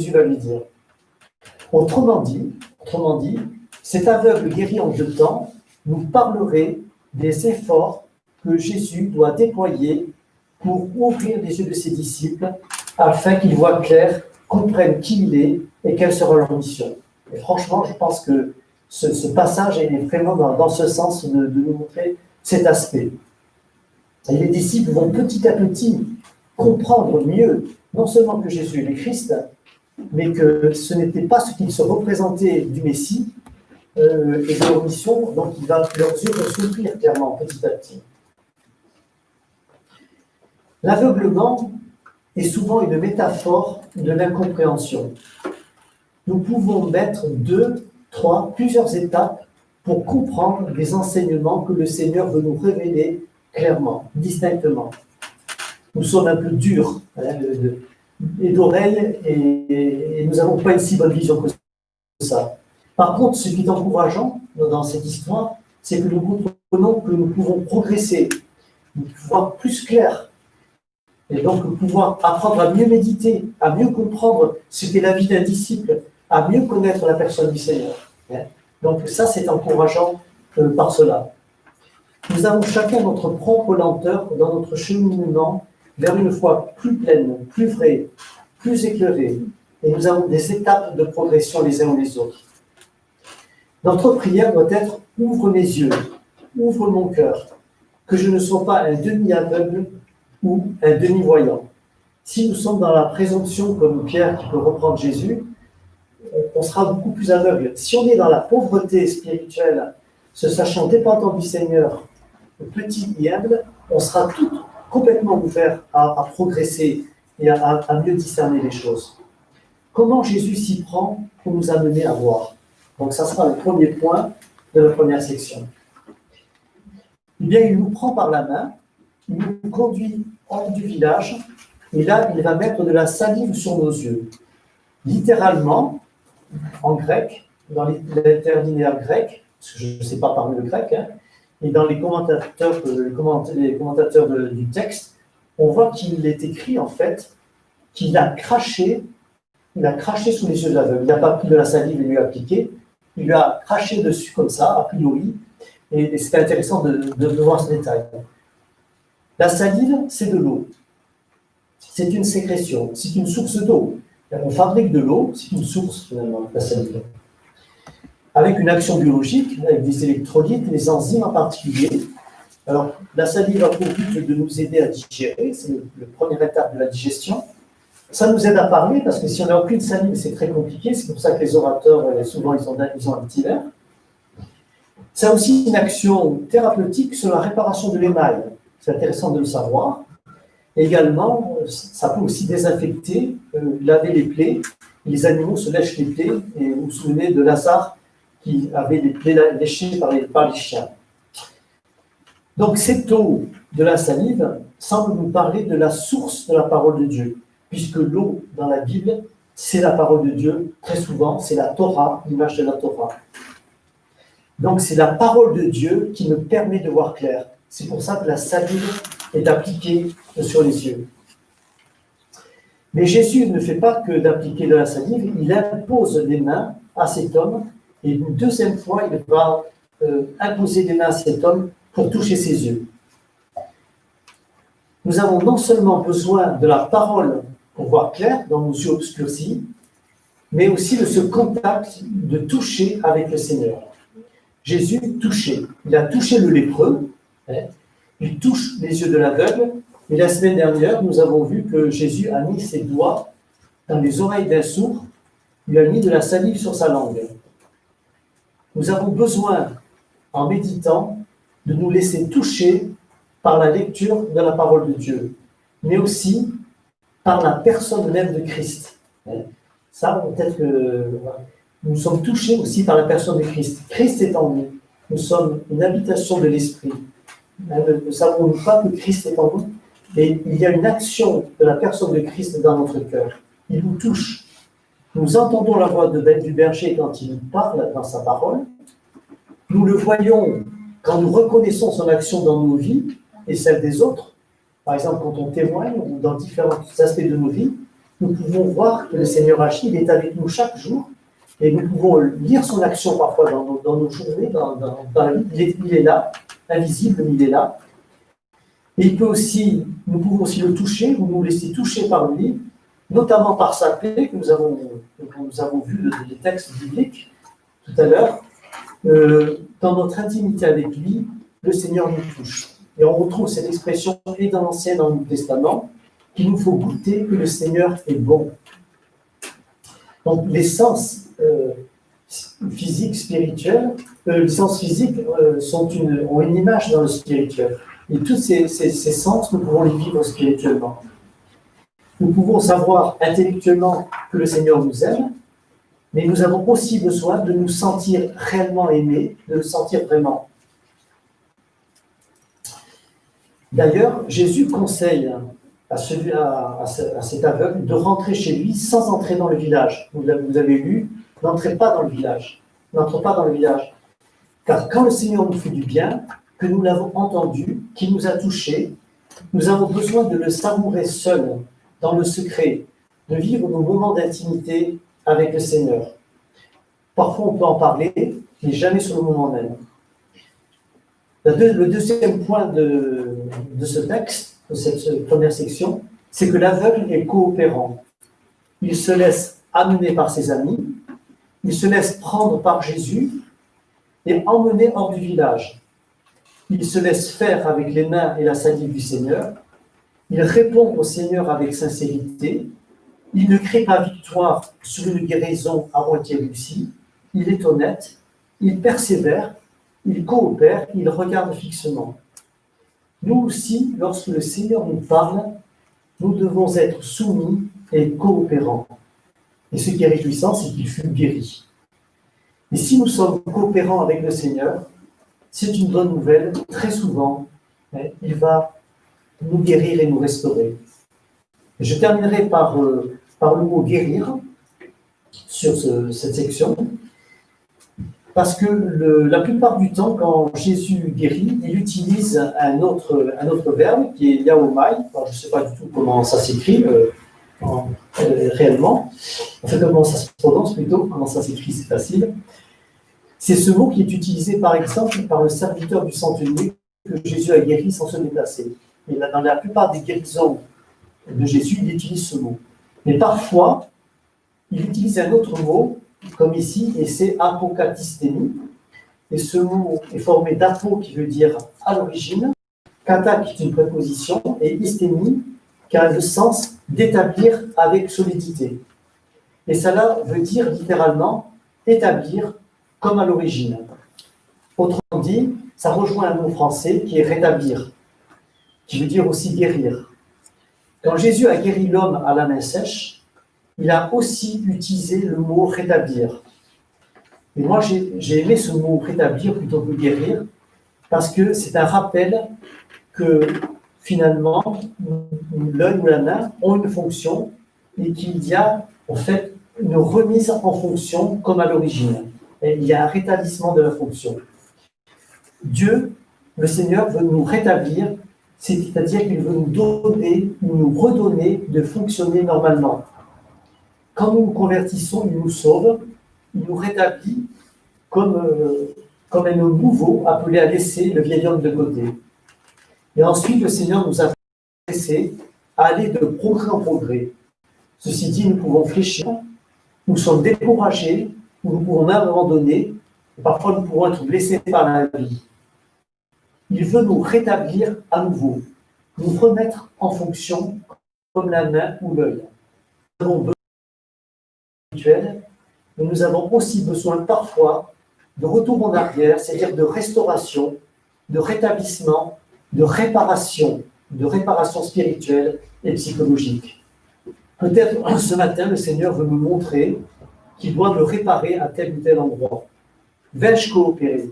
va lui dire. Autrement dit, cet aveugle guéri en 2 temps nous parlerait des efforts que Jésus doit déployer pour ouvrir les yeux de ses disciples afin qu'ils voient clair, comprennent qui il est et quelle sera leur mission. Et franchement, je pense que ce passage est vraiment dans ce sens de nous montrer cet aspect. Et les disciples vont petit à petit comprendre mieux, non seulement que Jésus est le Christ, mais que ce n'était pas ce qu'il se représentait du Messie et de leur mission, donc leurs yeux vont s'ouvrir clairement petit à petit. L'aveuglement est souvent une métaphore de l'incompréhension. Nous pouvons mettre 2, 3, plusieurs étapes pour comprendre les enseignements que le Seigneur veut nous révéler clairement, distinctement. Nous sommes un peu durs et d'oreilles et nous n'avons pas une si bonne vision que ça. Par contre, ce qui est encourageant dans cette histoire, c'est que nous comprenons que nous pouvons progresser, voir plus clair, et donc pouvoir apprendre à mieux méditer, à mieux comprendre ce qu'est la vie d'un disciple, à mieux connaître la personne du Seigneur. Donc ça, c'est encourageant par cela. Nous avons chacun notre propre lenteur dans notre cheminement vers une foi plus pleine, plus vraie, plus éclairée. Et nous avons des étapes de progression les uns ou les autres. Notre prière doit être « Ouvre mes yeux, ouvre mon cœur, que je ne sois pas un demi-aveugle ou un demi-voyant. » Si nous sommes dans la présomption, comme Pierre qui peut reprendre Jésus, on sera beaucoup plus aveugle. Si on est dans la pauvreté spirituelle, se sachant dépendant du Seigneur, petit et humble, on sera tout complètement ouvert à progresser et à mieux discerner les choses. Comment Jésus s'y prend pour nous amener à voir? Donc ça sera le premier point de la première section. Eh bien, il nous prend par la main, il nous conduit hors du village, et là, il va mettre de la salive sur nos yeux. Littéralement, en grec, dans l'interlinéaire grec, parce que je ne sais pas parler le grec, et dans les commentateurs du texte, on voit qu'il est écrit en fait qu'il a craché sous les yeux de l'aveugle. Il n'a pas pris de la salive et lui a appliqué, il lui a craché dessus comme ça, a priori, et c'est intéressant de voir ce détail. La salive, c'est de l'eau. C'est une sécrétion, c'est une source d'eau. On fabrique de l'eau, c'est une source finalement, la salive. Avec une action biologique, avec des électrolytes, des enzymes en particulier. Alors, la salive a pour but de nous aider à digérer, c'est la première étape de la digestion. Ça nous aide à parler, parce que si on n'a aucune salive, c'est très compliqué, c'est pour ça que les orateurs, souvent, ils ont un petit verre. Ça a aussi une action thérapeutique sur la réparation de l'émail. C'est intéressant de le savoir. Également, ça peut aussi désinfecter, laver les plaies. Les animaux se lèchent les plaies, et vous vous souvenez de Lazare qui avait des plaies léchées par les chiens. Donc, cette eau de la salive semble nous parler de la source de la parole de Dieu, puisque l'eau dans la Bible, c'est la parole de Dieu, très souvent, c'est la Torah, l'image de la Torah. Donc, c'est la parole de Dieu qui nous permet de voir clair. C'est pour ça que la salive est appliquée sur les yeux. Mais Jésus ne fait pas que d'appliquer de la salive, il impose les mains à cet homme, et une deuxième fois, il va imposer les mains à cet homme pour toucher ses yeux. Nous avons non seulement besoin de la parole pour voir clair dans nos yeux obscurcis, mais aussi de ce contact, de toucher avec le Seigneur. Jésus touchait. Il a touché le lépreux, il touche les yeux de l'aveugle, et la semaine dernière, nous avons vu que Jésus a mis ses doigts dans les oreilles d'un sourd, il a mis de la salive sur sa langue. Nous avons besoin, en méditant, de nous laisser toucher par la lecture de la parole de Dieu, mais aussi par la personne même de Christ. Ça, peut-être que nous sommes touchés aussi par la personne de Christ. Christ est en nous. Nous sommes une habitation de l'Esprit. Ne savons-nous pas que Christ est en nous? Et il y a une action de la personne de Christ dans notre cœur. Il nous touche. Nous entendons la voix du berger quand il nous parle dans sa parole. Nous le voyons quand nous reconnaissons son action dans nos vies et celle des autres. Par exemple, quand on témoigne ou dans différents aspects de nos vies. nous pouvons voir que le Seigneur agit, il est avec nous chaque jour, et nous pouvons lire son action parfois dans nos journées, dans la vie. Il est là, invisible, mais il est là. Et nous pouvons aussi le toucher, ou nous laisser toucher par lui, notamment par sa paix, que nous avons vu dans les textes bibliques tout à l'heure. Dans notre intimité avec lui, le Seigneur nous touche. Et on retrouve cette expression et dans l'Ancien et dans le Nouveau Testament, qu'il nous faut goûter que le Seigneur est bon. Donc les sens physiques, spirituels, les sens physiques ont une image dans le spirituel. Et tous ces sens, nous pouvons les vivre spirituellement. Nous pouvons savoir intellectuellement que le Seigneur nous aime, mais nous avons aussi besoin de nous sentir réellement aimés, de le sentir vraiment. D'ailleurs, Jésus conseille à cet aveugle de rentrer chez lui sans entrer dans le village. Vous avez lu, n'entrez pas dans le village. N'entre pas dans le village. Car quand le Seigneur nous fait du bien, que nous l'avons entendu, qui nous a touchés, nous avons besoin de le savourer seul, dans le secret, de vivre nos moments d'intimité avec le Seigneur. Parfois, on peut en parler, mais jamais sur le moment même. Le deuxième point de ce texte, de cette première section, c'est que l'aveugle est coopérant. Il se laisse amener par ses amis, il se laisse prendre par Jésus et emmener hors du village. Il se laisse faire avec les mains et la salive du Seigneur. Il répond au Seigneur avec sincérité. Il ne crée pas victoire sur une guérison à moitié réussie. Il est honnête, il persévère, il coopère, il regarde fixement. Nous aussi, lorsque le Seigneur nous parle, nous devons être soumis et coopérants. Et ce qui est réjouissant, c'est qu'il fut guéri. Et si nous sommes coopérants avec le Seigneur, c'est une bonne nouvelle. Très souvent, il va nous guérir et nous restaurer. Et je terminerai par le mot guérir sur cette section. Parce que la plupart du temps, quand Jésus guérit, il utilise un autre verbe qui est yaomai. Alors, je ne sais pas du tout comment ça s'écrit réellement. Enfin, comment ça se prononce plutôt, comment ça s'écrit, c'est facile. C'est ce mot qui est utilisé par exemple par le serviteur du centenier que Jésus a guéri sans se déplacer. Et là, dans la plupart des guérisons de Jésus, il utilise ce mot. Mais parfois, il utilise un autre mot, comme ici, et c'est apokatisthémie. Et ce mot est formé d'apo qui veut dire à l'origine, kata qui est une préposition, et isthémie qui a le sens d'établir avec solidité. Et cela veut dire littéralement établir comme à l'origine. Autrement dit, ça rejoint un mot français qui est rétablir, qui veut dire aussi guérir. Quand Jésus a guéri l'homme à la main sèche, il a aussi utilisé le mot rétablir. Et moi, j'ai aimé ce mot rétablir plutôt que guérir, parce que c'est un rappel que finalement, l'œil ou la main ont une fonction et qu'il y a en fait une remise en fonction comme à l'origine. Et il y a un rétablissement de la fonction. Dieu, le Seigneur, veut nous rétablir, c'est-à-dire qu'il veut nous donner ou nous redonner de fonctionner normalement. Quand nous nous convertissons, il nous sauve, il nous rétablit comme un homme nouveau appelé à laisser le vieil homme de côté. Et ensuite, le Seigneur nous a laissé à aller de progrès en progrès. Ceci dit, nous pouvons fléchir, nous sommes découragés, nous pouvons même abandonner, et parfois nous pouvons être blessés par la vie. Il veut nous rétablir à nouveau, nous remettre en fonction comme la main ou l'œil. Nous avons besoin de rituels, mais nous avons aussi besoin parfois de retour en arrière, c'est-à-dire de restauration, de rétablissement, de réparation spirituelle et psychologique. Peut-être ce matin, le Seigneur veut me montrer qu'il doit me réparer à tel ou tel endroit. Vais-je coopérer?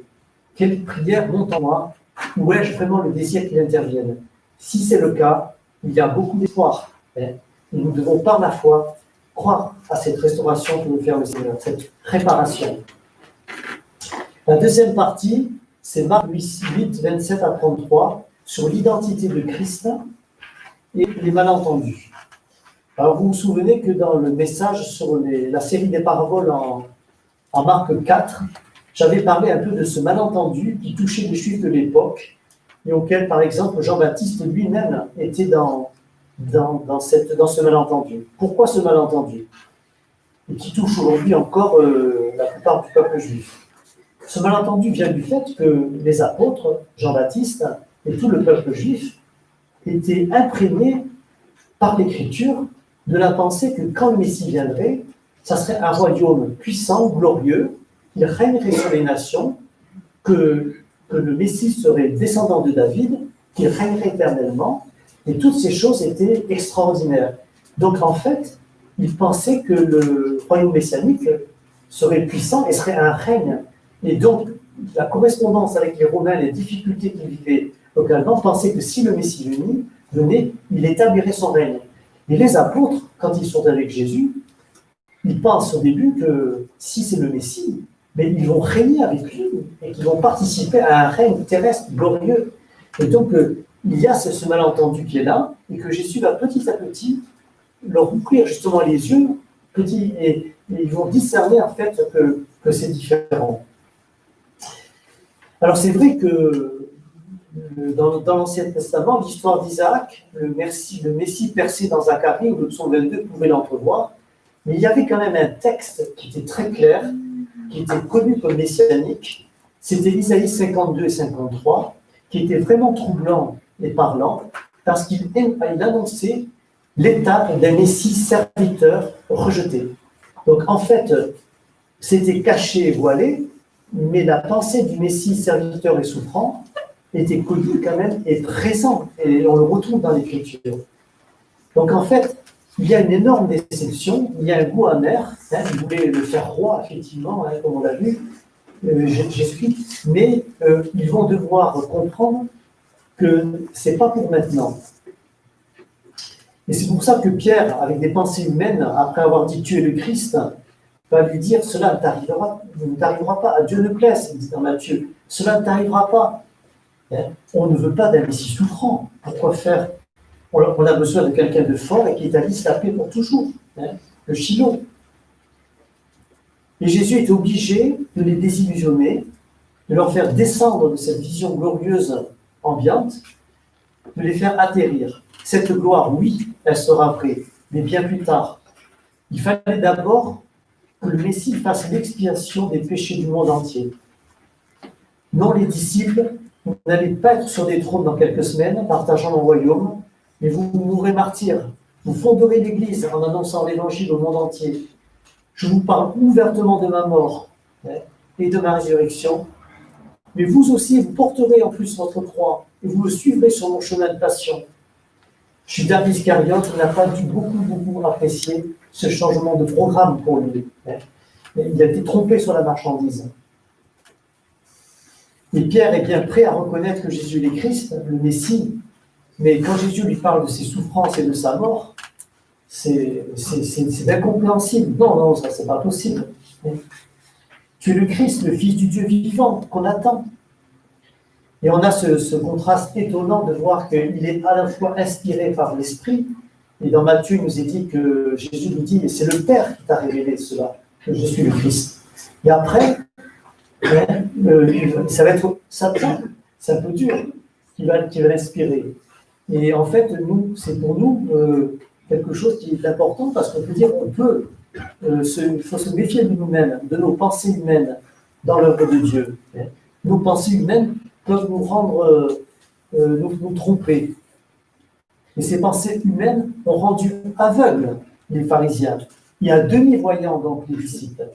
Quelle prière monte en moi? Ou ai-je vraiment le désir qu'il intervienne? Si c'est le cas, il y a beaucoup d'espoir. Et nous devons par la foi croire à cette restauration que veut faire le Seigneur, cette réparation. La deuxième partie, c'est Marc 8, 27 à 33, sur l'identité de Christ et les malentendus. Alors, vous vous souvenez que dans le message sur la série des paraboles en Marc 4, j'avais parlé un peu de ce malentendu qui touchait les Juifs de l'époque et auquel, par exemple, Jean-Baptiste lui-même était dans ce malentendu. Pourquoi ce malentendu? Et qui touche aujourd'hui encore la plupart du peuple juif. Ce malentendu vient du fait que les apôtres, Jean-Baptiste et tout le peuple juif, étaient imprégnés par l'Écriture de la pensée que quand le Messie viendrait, ça serait un royaume puissant, glorieux, il régnerait sur les nations, que le Messie serait descendant de David, qu'il régnerait éternellement, et toutes ces choses étaient extraordinaires. Donc en fait, ils pensaient que le royaume messianique serait puissant et serait un règne. Et donc, la correspondance avec les Romains, les difficultés qu'ils vivaient localement, pensaient que si le Messie venait, il établirait son règne. Et les apôtres, quand ils sont avec Jésus, ils pensent au début que si c'est le Messie, mais ils vont régner avec lui et qu'ils vont participer à un règne terrestre glorieux. Et donc, il y a ce malentendu qui est là et que Jésus va petit à petit leur ouvrir justement les yeux et ils vont discerner en fait que c'est différent. Alors, c'est vrai que dans l'Ancien Testament, l'histoire d'Isaac, le Messie percé dans Zacharie, ou le psaume 22, pouvait l'entrevoir, mais il y avait quand même un texte qui était très clair, qui était connu comme messianique, c'était Isaïe 52 et 53, qui était vraiment troublant et parlant, parce qu'il annonçait l'étape d'un Messie serviteur rejeté. Donc en fait, c'était caché et voilé, mais la pensée du Messie serviteur et souffrant était connue quand même et présente, et on le retrouve dans l'Écriture. Donc en fait, il y a une énorme déception, il y a un goût amer, il voulait le faire roi, effectivement, comme on l'a vu, Jésus-Christ, mais ils vont devoir comprendre que ce n'est pas pour maintenant. Et c'est pour ça que Pierre, avec des pensées humaines, après avoir dit « tu es le Christ », va lui dire « cela ne t'arrivera pas, à Dieu ne plaise », il dit dans Matthieu, « cela ne t'arrivera pas ». On ne veut pas d'un Messie souffrant. Pourquoi faire? On a besoin de quelqu'un de fort et qui établisse la paix pour toujours, le Shiloh. Et Jésus est obligé de les désillusionner, de leur faire descendre de cette vision glorieuse ambiante, de les faire atterrir. Cette gloire, oui, elle sera vraie, mais bien plus tard. Il fallait d'abord que le Messie fasse l'expiation des péchés du monde entier. Non, les disciples, vous n'allez pas être sur des trônes dans quelques semaines, partageant le royaume, mais vous mourrez martyrs. Vous fonderez l'Église en annonçant l'Évangile au monde entier. Je vous parle ouvertement de ma mort et de ma résurrection, mais vous aussi, vous porterez en plus votre croix et vous me suivrez sur mon chemin de passion. Judas Iscariote n'a pas dû beaucoup apprécier ce changement de programme pour lui. Il a été trompé sur la marchandise. Et Pierre est bien prêt à reconnaître que Jésus est Christ, le Messie, mais quand Jésus lui parle de ses souffrances et de sa mort, c'est incompréhensible. Non, ça c'est pas possible. Tu es le Christ, le Fils du Dieu vivant qu'on attend. Et on a ce contraste étonnant de voir qu'il est à la fois inspiré par l'Esprit, et dans Matthieu, il nous est dit que Jésus nous dit, c'est le Père qui t'a révélé cela, que je suis le Christ. Et après, ça va être Satan, c'est un peu dur, qui va l'inspirer. Et en fait, c'est pour nous quelque chose qui est important, parce qu'on peut dire, il faut se méfier de nous-mêmes, de nos pensées humaines dans l'œuvre de Dieu. Nos pensées humaines peuvent nous rendre, nous tromper. Et ces pensées humaines ont rendu aveugles les pharisiens. Il y a demi-voyants donc les disciples.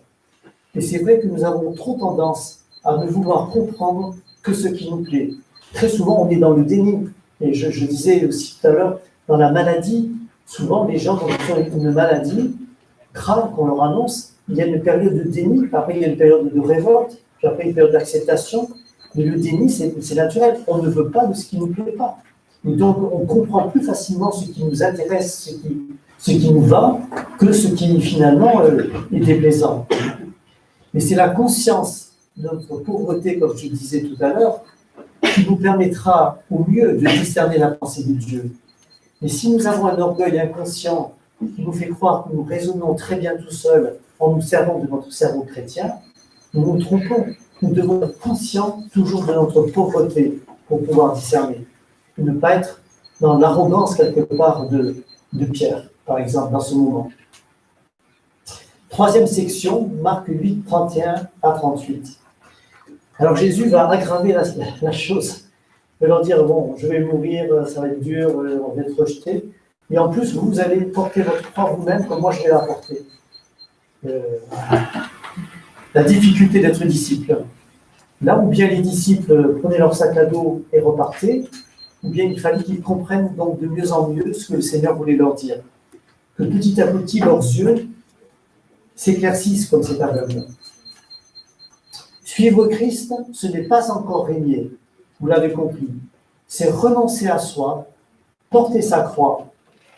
Et c'est vrai que nous avons trop tendance à ne vouloir comprendre que ce qui nous plaît. Très souvent, on est dans le déni. Et je disais aussi tout à l'heure, dans la maladie, souvent les gens, quand ils ont une maladie grave qu'on leur annonce, il y a une période de déni, après il y a une période de révolte, puis après une période d'acceptation. Mais le déni, c'est naturel. On ne veut pas de ce qui ne nous plaît pas. Et donc, on comprend plus facilement ce qui nous intéresse, ce qui nous va, que ce qui, finalement, est déplaisant. Mais c'est la conscience de notre pauvreté, comme je le disais tout à l'heure, qui nous permettra au mieux de discerner la pensée de Dieu. Mais si nous avons un orgueil inconscient qui nous fait croire que nous raisonnons très bien tout seuls en nous servant de notre cerveau chrétien, nous nous trompons. Nous devons être conscients toujours de notre pauvreté pour pouvoir discerner. Et ne pas être dans l'arrogance quelque part de Pierre, par exemple, dans ce moment. Troisième section, Marc 8, 31 à 38. Alors Jésus va aggraver la chose. Il va leur dire, bon, je vais mourir, ça va être dur, on va être rejeté. Et en plus, vous allez porter votre croix vous-même, comme moi je vais la porter. La difficulté d'être disciple. Là où bien les disciples prenaient leur sac à dos et repartaient, ou bien il fallait qu'ils comprennent donc de mieux en mieux ce que le Seigneur voulait leur dire. Que petit à petit, leurs yeux s'éclaircissent comme cet aveugle. Suivre Christ, ce n'est pas encore régner, vous l'avez compris. C'est renoncer à soi, porter sa croix,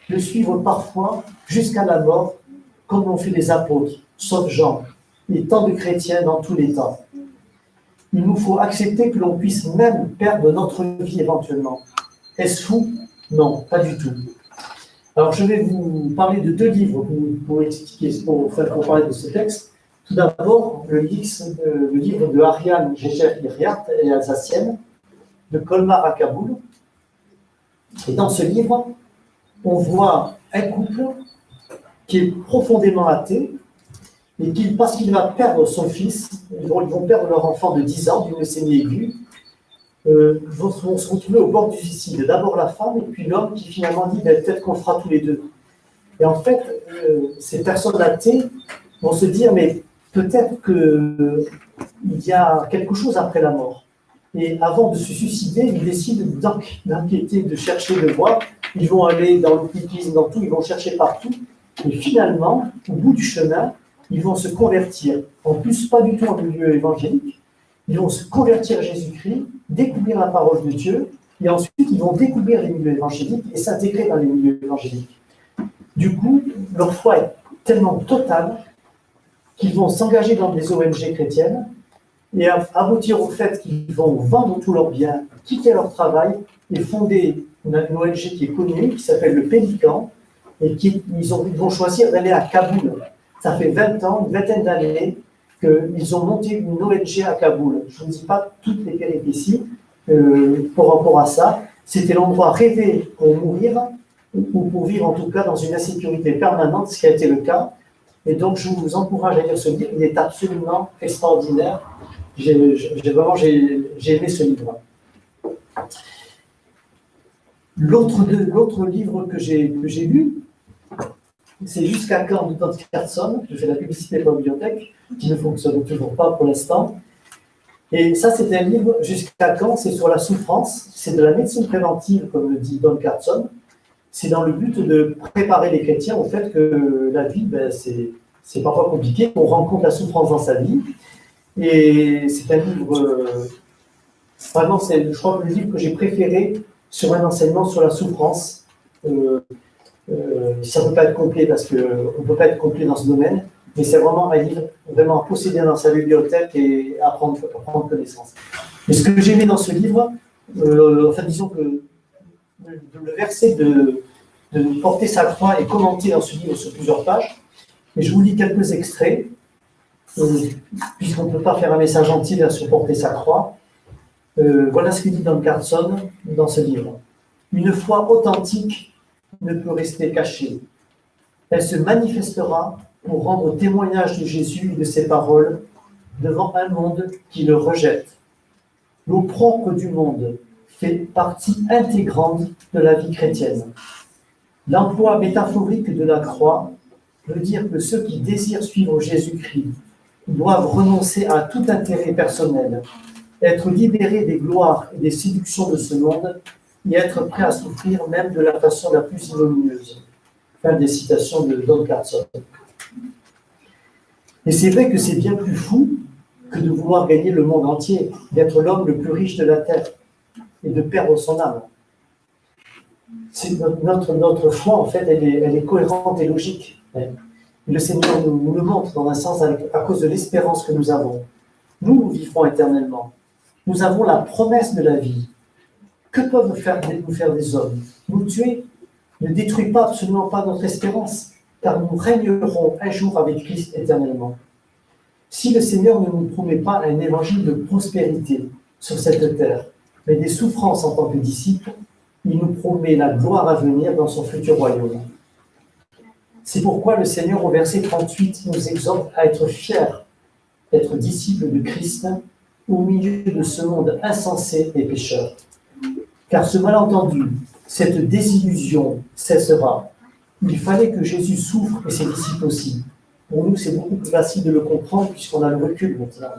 le suivre parfois jusqu'à la mort, comme l'ont fait les apôtres, sauf Jean, et tant de chrétiens dans tous les temps. Il nous faut accepter que l'on puisse même perdre notre vie éventuellement. Est-ce fou? Non, pas du tout. Alors, je vais vous parler de deux livres pour expliquer, pour parler de ce texte. Tout d'abord, le livre de Ariane Gégère-Iriart, elle est alsacienne, de Colmar à Kaboul. Et dans ce livre, on voit un couple qui est profondément athée et qui, parce qu'il va perdre son fils, ils vont perdre leur enfant de 10 ans d'une leucémie aiguë, vont se retrouver au bord du suicide. D'abord la femme et puis l'homme qui finalement dit peut-être qu'on fera tous les deux. Et en fait, ces personnes athées vont se dire mais peut-être qu'il y a quelque chose après la mort. Et avant de se suicider, ils décident d'enquêter, de chercher, de voir. Ils vont aller dans l'occultisme, dans tout, ils vont chercher partout. Et finalement, au bout du chemin, ils vont se convertir. En plus, pas du tout en milieu évangélique. Ils vont se convertir à Jésus-Christ, découvrir la parole de Dieu, et ensuite ils vont découvrir les milieux évangéliques et s'intégrer dans les milieux évangéliques. Du coup, leur foi est tellement totale qu'ils vont s'engager dans des ONG chrétiennes et aboutir au fait qu'ils vont vendre tous leurs biens, quitter leur travail et fonder une ONG qui est connue, qui s'appelle le Pélican, et ils vont choisir d'aller à Kaboul. Ça fait 20 ans, une vingtaine d'années, qu'ils ont monté une ONG à Kaboul. Je ne vous dis pas toutes les péripéties par rapport à ça. C'était l'endroit rêvé pour mourir, ou pour vivre en tout cas dans une insécurité permanente, ce qui a été le cas. Et donc je vous encourage à lire ce livre, il est absolument extraordinaire. J'ai aimé ce livre. L'autre livre que j'ai lu, c'est Jusqu'à quand de Don Carson. Je fais la publicité pour la bibliothèque, qui ne fonctionne toujours pas pour l'instant. Et ça, c'est un livre, Jusqu'à quand, c'est sur la souffrance. C'est de la médecine préventive, comme le dit Don Carson. C'est dans le but de préparer les chrétiens au fait que la vie, c'est parfois compliqué, qu'on rencontre la souffrance dans sa vie. Et c'est un livre, vraiment, je crois que le livre que j'ai préféré sur un enseignement sur la souffrance. Ça ne peut pas être complet parce qu'on ne peut pas être complet dans ce domaine, mais c'est vraiment un livre vraiment à posséder dans sa bibliothèque et à prendre connaissance. Mais ce que j'ai aimé dans ce livre, disons que le verset de porter sa croix est commenté dans ce livre sur plusieurs pages, et je vous lis quelques extraits, puisqu'on ne peut pas faire un message entier sur porter sa croix. Voilà ce que dit Don Carson dans ce livre. Une foi authentique ne peut rester cachée. Elle se manifestera pour rendre témoignage de Jésus et de ses paroles devant un monde qui le rejette. L'eau propre du monde fait partie intégrante de la vie chrétienne. L'emploi métaphorique de la croix veut dire que ceux qui désirent suivre Jésus-Christ doivent renoncer à tout intérêt personnel, être libérés des gloires et des séductions de ce monde et être prêts à souffrir même de la façon la plus ignominieuse. Fin des citations de Don Carson. Et c'est vrai que c'est bien plus fou que de vouloir gagner le monde entier, d'être l'homme le plus riche de la terre et de perdre son âme. Notre foi, en fait, elle est cohérente et logique. Et le Seigneur nous le montre dans un sens à cause de l'espérance que nous avons. Nous vivrons éternellement. Nous avons la promesse de la vie. Que peuvent nous faire des hommes? Nous tuer ne détruit pas absolument pas notre espérance. car nous régnerons un jour avec Christ éternellement. Si le Seigneur ne nous promet pas un évangile de prospérité sur cette terre, mais des souffrances en tant que disciples, il nous promet la gloire à venir dans son futur royaume. C'est pourquoi le Seigneur, au verset 38, nous exhorte à être fiers d'être disciples de Christ au milieu de ce monde insensé et pécheur. Car ce malentendu, cette désillusion cessera. Il fallait que Jésus souffre et ses disciples aussi. Pour nous, c'est beaucoup plus facile de le comprendre puisqu'on a le recul maintenant.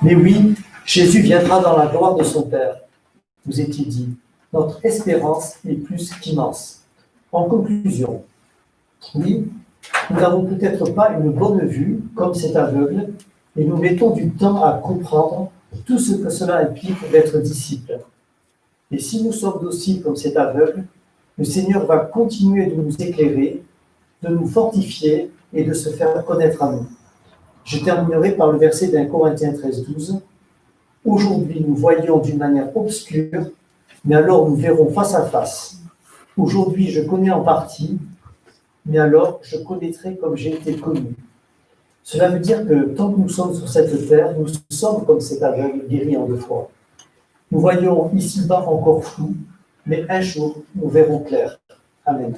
Mais oui, Jésus viendra dans la gloire de son Père. Vous étiez dit, notre espérance est plus qu'immense. En conclusion, oui, nous n'avons peut-être pas une bonne vue, comme cet aveugle, et nous mettons du temps à comprendre tout ce que cela implique d'être disciple. Et si nous sommes dociles comme cet aveugle, le Seigneur va continuer de nous éclairer, de nous fortifier et de se faire connaître à nous. Je terminerai par le verset d'1 Corinthiens 13, 12. Aujourd'hui, nous voyons d'une manière obscure, mais alors nous verrons face à face. Aujourd'hui, je connais en partie, mais alors je connaîtrai comme j'ai été connu. Cela veut dire que tant que nous sommes sur cette terre, nous sommes comme cet aveugle guéri en 2 fois. Nous voyons ici-bas encore flou, mais un jour, nous verrons clair. Amen.